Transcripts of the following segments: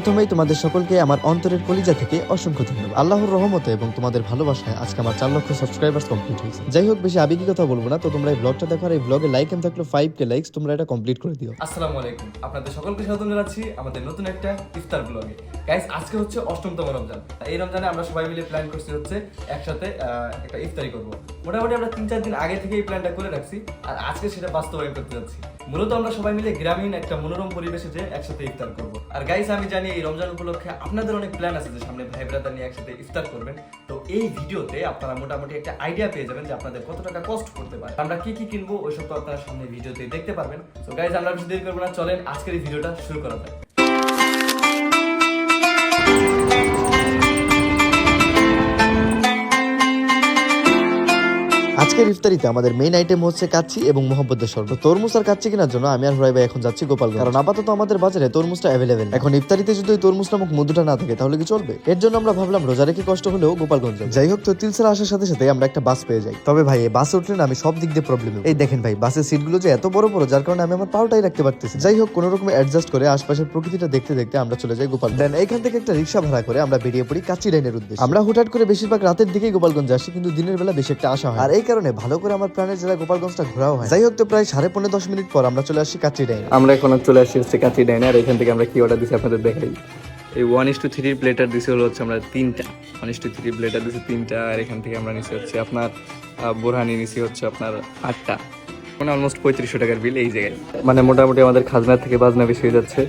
প্রথমেই তোমাদের সকলকে আমার অন্তরের কলিজা থেকে অসংখ্য ধন্যবাদ। আল্লাহর রহমতে এবং তোমাদের ভালোবাসায় আজকে আমার 4 লক্ষ সাবস্ক্রাইবার্স কমপ্লিট হয়েছে। যাই হোক, বেশি আবেগী কথা বলবো না, তো তোমরা এই ব্লগটা দেখো আর এই ব্লগে লাইক এম থাকলো 5k লাইকস, তোমরা এটা কমপ্লিট করে দিও। আসসালামু আলাইকুম, আপনাদের সকলকে স্বাগত জানাচ্ছি আমাদের নতুন একটা ইফতার ব্লগে। গাইস, আজকে হচ্ছে 8তম রমজান। এই রমজানে আমরা সবাই মিলে প্ল্যান করছি হচ্ছে একসাথে একটা ইফতারি করব। মোটামুটি আমরা 3-4 দিন আগে থেকে এই প্ল্যানটা করে রাখছি, আর আজকে সেটা বাস্তবায়ন করতে যাচ্ছি। মূলত আমরা সবাই মিলে গ্রামীণ একটা মনোরম পরিবেশে যে একসাথে ইফতার করব। আর গাইস, আমি জানি এই রমজান উপলক্ষে আপনাদের অনেক প্ল্যান আছে যে সামনে ভাই ব্রাদার নিয়ে একসাথে ইফতার করবেন। তো এই ভিডিওতে আপনারা মোটামুটি একটা আইডিয়া পেয়ে যাবেন যে আপনাদের কত টাকা কস্ট করতে পারে, আমরা কি কি কিনবো ওইসব তো আপনারা সামনে ভিডিওতে দেখতে পারবেন। তো গাইস, আমরা বেশি দেরি করবো না, চলেন আজকের এই ভিডিওটা শুরু করা যাক। আজকের ইফতারিতে আমাদের মেইন আইটেম হচ্ছে কাচ্চি এবং মোহাম্মদের শরবত। তরমুজ আর কাচ্চি কেনার জন্য আমি আর হুরাই ভাই এখন যাচ্ছি গোপালগঞ্জ, কারণ আপাতত আমাদের বাজারে তরমুজটা অ্যাভেলেবেল। এখন ইফতারিতে যদি ওই তরমুজ নামক মধুটা না থাকে তাহলে কি চলবে? এর জন্য আমরা ভাবলাম রোজা রেখে কষ্ট হলেও গোপালগঞ্জ যাই। যাই হোক, তো তিলছড়া আসার সাথে সাথে আমরা একটা বাস পেয়ে যাই। তবে ভাই, এই বাসে উঠলে না আমি সব দিক দিয়ে প্রবলেম। এই দেখেন ভাই, বাসের সিটগুলো যে এত বড় বড়, যার কারণে আমি আমার পাওটাই রাখতে পারতেছি। যাই হোক, কোনো রকম অ্যাডজাস্ট করে আশপাশের প্রকৃতিটা দেখতে দেখতে আমরা চলে যাই গোপালগঞ্জ। দেন এইখান থেকে একটা রিক্সা ভাড়া করে আমরা বেরিয়ে পড়ি কাচ্চি লাইনের উদ্দেশ্যে। আমরা হুটহাট করে বেশিরভাগ রাতের দিকেই গোপালগঞ্জ আসি, কিন্তু দিনের বেলা বেশি একটা আসা হয়, আর এই কারণে ভালো করে আমার প্রাণের জেলা গোপালগঞ্জটা ঘোরাও হয়। যাই হোক, তো প্রায় 15.5-10 মিনিট পর আমরা চলে আসি কাচ্চি ডাইনে। আমরা এখন চলে আসছি হচ্ছে কাচ্চি ডাইনে, আর এখান থেকে আমরা কি অর্ডার দিচ্ছি আপনাদের দেখাই। এই 1:3 প্লেটার দিছি হলো হচ্ছে আমরা 3টা 1:3 প্লেটার দিছি 3টা, আর এখান থেকে আমরা নিছি হচ্ছে আপনার বোরহানি নিছি হচ্ছে আপনার 8টা, মানে অলমোস্ট 3500 টাকার বিল এই জায়গায়। মানে মোটামুটি আমাদের খাজনা থেকে বাজনা বেশি হয়ে যাচ্ছে,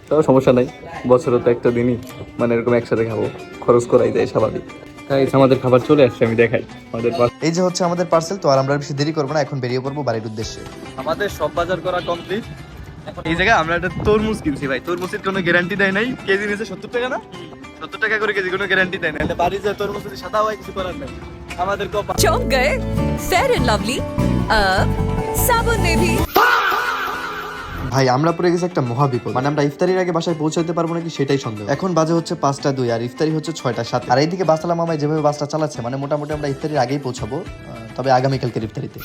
তাও সমস্যা নাই, বছরে তো একটা দিনই মানে এরকম একসাথে খাবো, খরচ করাই যায় স্বাভাবিক। তাই আমাদের খাবার চলে আসছে, আমি দেখাই আমাদের। এই যে হচ্ছে আমাদের পার্সেল। তো আর আমরা বেশি দেরি করবো না, এখন বেরিয়ে পড়বো বাড়ির উদ্দেশ্যে। আমাদের সব বাজার করা কমপ্লিট। এই জায়গায় আমরা একটা তরমুজ কিনছি ভাই, তরমুজের কোনো গ্যারান্টি দেয় নাই। কেজি নিয়েছে 70 টাকা, না 70 টাকা করে কেজি, কোনো গ্যারান্টি দেয় না। বাড়ি যায় তরমুজ যদি সাদা হয় কিছু করার নাই। আমাদের चौंक गए फेयर एंड लवली अब साबुन में भी। ভাই, আমরা পড়ে গেছি একটা মহাবিপদ। মানে আমরা ইফতারির আগে বাসায় পৌঁছাতে পারবো নাকি সেটাই সন্দেহ। এখন বাজে হচ্ছে 5টা 2 আর ইফতারি হচ্ছে 6টা 7। আর এইদিকে বাসালা মামাই যেভাবে বাসটা চালাচ্ছে, মানে মোটামুটি আমরা ইফতারির আগেই পৌঁছাবো, তবে আগামীকালকের ইফতারিতে।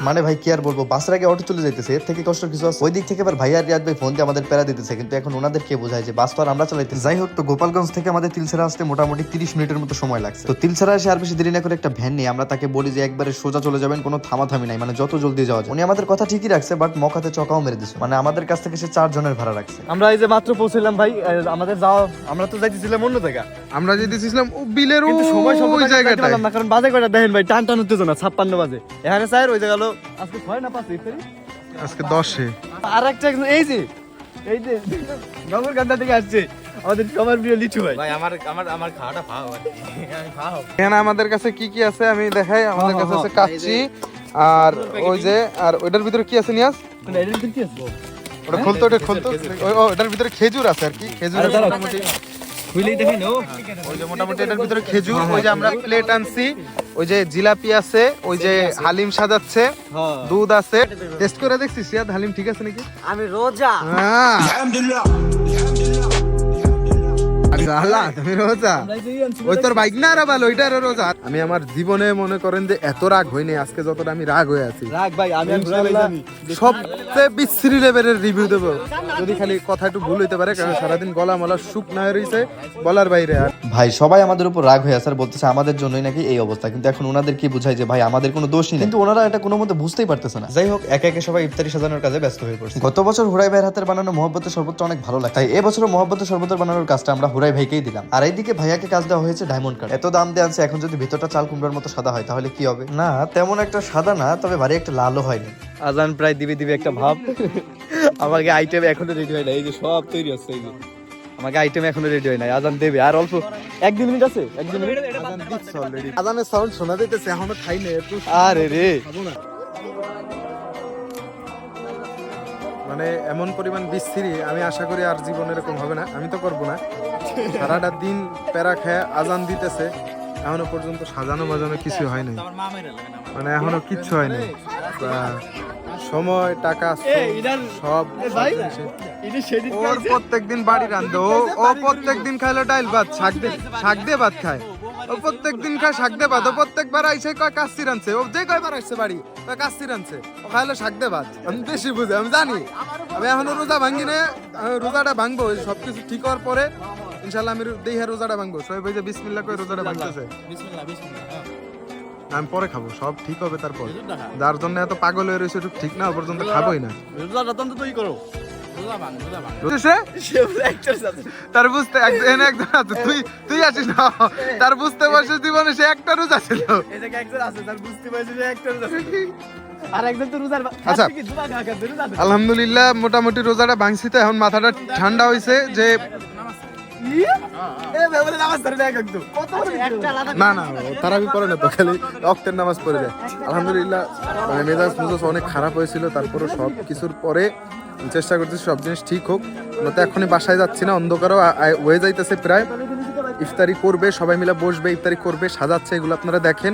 মানে ভাই কি আর বলবো, বাসের আগে অটো চলে যাইতেছে, এর থেকে কষ্ট কিছু আছে? ওই দিক থেকে আবার ভাই আর রিয়াদ ভাই ফোন দিয়ে আমাদের প্যারা দিতেছে, কিন্তু এখন ওনাদের কে বোঝায় যে বাস তো আর আমরা চালাইতেছি। যাই হোক, তো গোপালগঞ্জ থেকে আমাদের তিলছড়া আসতে মোটামুটি 30 মিনিটের মতো সময় লাগছে। তো তিলছড়া এসে আর বেশি দেরি না করে একটা ভ্যান নিয়ে আমরা তাকে বলি যে একবারে সোজা চলে যাবেন, কোনো থামাথামি নাই, মানে যত জলদি যাওয়া যায়। উনি আমাদের কথা ঠিকই রাখছে, বাট মকাতে চকাও মেরে দিচ্ছে। মানে আমাদের কাছ থেকে সে 4 জনের ভাড়া রাখছে। আমরা এই যে মাত্র পৌঁছলাম ভাই, আমাদের যাওয়া, আমরা তো যাইতেছিলাম অন্য জায়গা। আমরা যেতেছিলাম ও বিলের কিন্তু সময় ওই জায়গাটায় না, কারণ বাজে কয়টা দেখেন ভাই, টান টান উত্তেজনা 56 বাজে। এখানে স্যার ওই জায়গা হলো আজকে 6 না 5 ইফতারি, আজকে 10-এ। আর একটা এই যে গঙ্গর গান্দা থেকে আসছে আমাদের সবার প্রিয় লিচু ভাই। ভাই আমার খাওয়াটা খাও, আমি খাও। এখানে আমাদের কাছে কি কি আছে আমি দেখাই। আমাদের কাছে আছে কাচ্চি, আর ওই যে, আর ওইটার ভিতরে কি আছে নিয়াজ? এটার ভিতরে কি আছে? ওটা খুলতো, ওটা খুলতো। ওটার ভিতরে খেজুর আছে আর কি, খেজুর মোটামুটি খুলেই দেখেন। ওই যে মোটামুটি এটার ভিতরে খেজুর। ওই যে আমরা প্লেট আনছি, ওই যে জিলাপি আছে, ওই যে হালিম সাজাচ্ছে, দুধ আছে। টেস্ট করে দেখছিস সিয়াদ, হালিম ঠিক আছে নাকি? আমি রোজা। তুমি রোজা? ওই তোর বাইক না, আরো ভালো, ওইটারও রোজা। আমি আমার জীবনে মনে করেন যে এত রাগ হইনি আজকে যতটা আমি রাগ হয়ে আছি। রাগ ভাই, আমি আর ঘুরে যাইনি। সবচেয়ে বিশ্রী লেভেলের রিভিউ দেবো, যদি খালি কথা একটু ভুল হইতে পারে, কারণ সারাদিন গলা মলা শুকনা হয়ে রয়েছে, বলার বাইরে। আর ভাই, সবাই আমাদের উপর রাগ হয়ে আছে আর বলতেছে আমাদের জন্যই নাকি এই অবস্থা, কিন্তু এখন ওনাদের কি বুঝাই যে ভাই আমাদের কোনো দোষই নেই, কিন্তু ওনারা এটা কোনো মতে বুঝতেই পারতেছে না। যাই হোক, একে একে সবাই ইফতারি সাজানোর কাজে ব্যস্ত হয়ে পড়ছে। গত বছর হুরাই ভাইয়ের হাতের বানানো মোহাব্বতের শরবতটা অনেক ভালো লাগে, তাই এবছরও মোহাব্বতের শরবতের বানানোর কাজটা আমরা হুরাই ভাইকেই দিলাম। আর এইদিকে ভাইয়াকে কাজ দেওয়া হয়েছে ডায়মন্ড কাট। এত দাম দিয়ে আনছে, এখন যদি ভিতরটা চাল কুমড়ার মতো সাদা হয় তাহলে কি হবে? না, তেমন একটা সাদা না, তবে ভারী একটা লালও হয়নি। আজান প্রায় দিবে একটা ভাব। আমাকে আইটেম এখনো রেডি হয় না, এই যে সব তৈরি হচ্ছে, এই যে আমাকে আইটেম এখনো রেডি হয় না। আজান দেবে আর অল্প 1-2 মিনিট আছে, 1-2 মিনিট। আজান দিচ্ছে অলরেডি, আজানের সাউন্ড শোনা যাইতেছে, এখনো খাই নাই। একটু আরে রে, মানে এমন পরিমাণ বিশ্রী, আমি আশা করি আর জীবন এরকম হবে না। আমি তো করবো না, সারাটা দিন প্যারা খেয়ে আজান দিতেছে, এখনো পর্যন্ত সাজানো বাজানো কিছু হয় নাই, মানে এখনো কিচ্ছু হয় নাই। সময় টাকা সব ওর প্রত্যেকদিন বাড়ি রান্ধে, ও প্রত্যেকদিন খাইলো ডাইল ভাত, শাক দিয়ে ভাত খায়। ও প্রত্যেকদিন খায় শাক দে ভাত, ও প্রত্যেকবার আইসে কয় কাচ্চি রানছে, ও যে কয়বার আসছে বাড়ি কয় কাচ্চি রানছে, ও খাইলো শাক দে ভাত। আমি বেশি বুঝি, আমি জানি। আমি এখনো রোজা ভাঙ্গি নে, আমি রোজাটা ভাঙবো সবকিছু ঠিক হওয়ার পরে ইনশাল্লাহ। আমি দেহে রোজাটা ভাঙবো, সবাই ভাই যে বিসমিল্লাহ কই রোজাটা ভাঙতেছে। আমি পরে খাবো, সব ঠিক হবে তারপর। যার জন্য এত পাগল হয়ে রয়েছে একটু ঠিক না ও পর্যন্ত খাবোই না। বুঝেছে? তার বুঝতে একজন আছে, তুই আসিস না, তার বুঝতে পারছিস জীবনে সে একটা রোজা ছিল। আচ্ছা আলহামদুলিল্লাহ মোটামুটি রোজাটা ভাঙছি, তো এখন মাথাটা ঠান্ডা হয়েছে যে না না তারাবি পড়ে না তো, খালি ওয়াক্তের নামাজ পড়ে যায়। আলহামদুলিল্লাহ মানে মেজাজ মুজাজ অনেক খারাপ হয়েছিল, তারপরে সব কিছুর পরে চেষ্টা করতেছি সব জিনিস ঠিক হোক। তো এখনই বাসায় যাচ্ছি না, অন্ধকারও হয়ে যাইতেছে প্রায়। ইফতারি করবে, সবাই মিলে বসবে, ইফতারি করবে, সাজাচ্ছে, এগুলো আপনারা দেখেন।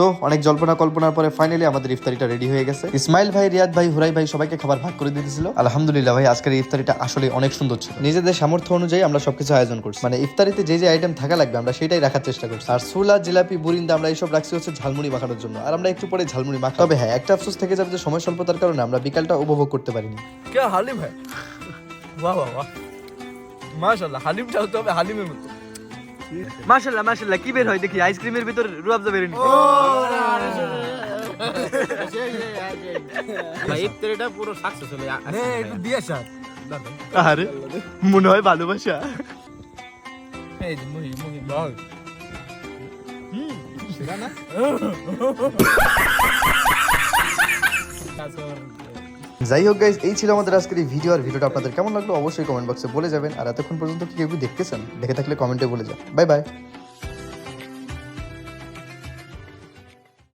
তো অনেক জল্পনা কল্পনার পরে ফাইনালি আমাদের ইফতারিটা রেডি হয়ে গেছে। ইসমাইল ভাই, রিয়াদ ভাই, হুরাই ভাই সবাইকে খাবার ভাগ করে দিয়েছিল। আলহামদুলিল্লাহ ভাই আজকের ইফতারিটা আসলে অনেক সুন্দর ছিল। নিজেদের সামর্থ্য অনুযায়ী আমরা সবকিছু আয়োজন করছি, মানে ইফতারিতে যে যে আইটেম থাকা লাগবে আমরা সেটাই রাখার চেষ্টা করছি। আর সুলা, জিলাপি, বুরিন্দা আমরা এইসব রাখছি হচ্ছে ঝালমুড়ি মাখানোর জন্য, আর আমরা একটু পরে ঝালমুড়ি মাখাবো। তবে হ্যাঁ একটা আফসোস থেকে যাবে যে সময় স্বল্পতার কারণে আমরা বিকালটা উপভোগ করতে পারিনি। क्या हालिम है, वाह वाह वाह, माशाल्लाह হালিমটাও তো হবে হালিমের মতো। মাশাআল্লাহ মাশাআল্লাহ, কি বের হয় দেখি, আইসক্রিমের ভিতর রুয়াবজা বের হয়নি। ভাই ইফতারিটা পুরো সাকসেস হলো। একটু দিয়ে স্যার, আরে মনে হয় ভালোবাসা। এই যে মুহি মুহি বল যাই হোক গাইস, এই ছিল আমাদের আজকের এই ভিডিও। আর ভিডিওটা আপনাদের কেমন লাগলো অবশ্যই কমেন্ট বক্সে বলে যাবেন। আর এতক্ষণ পর্যন্ত কি কেউ দেখতেছেন, দেখে থাকলে কমেন্টে বলে যান। Bye bye.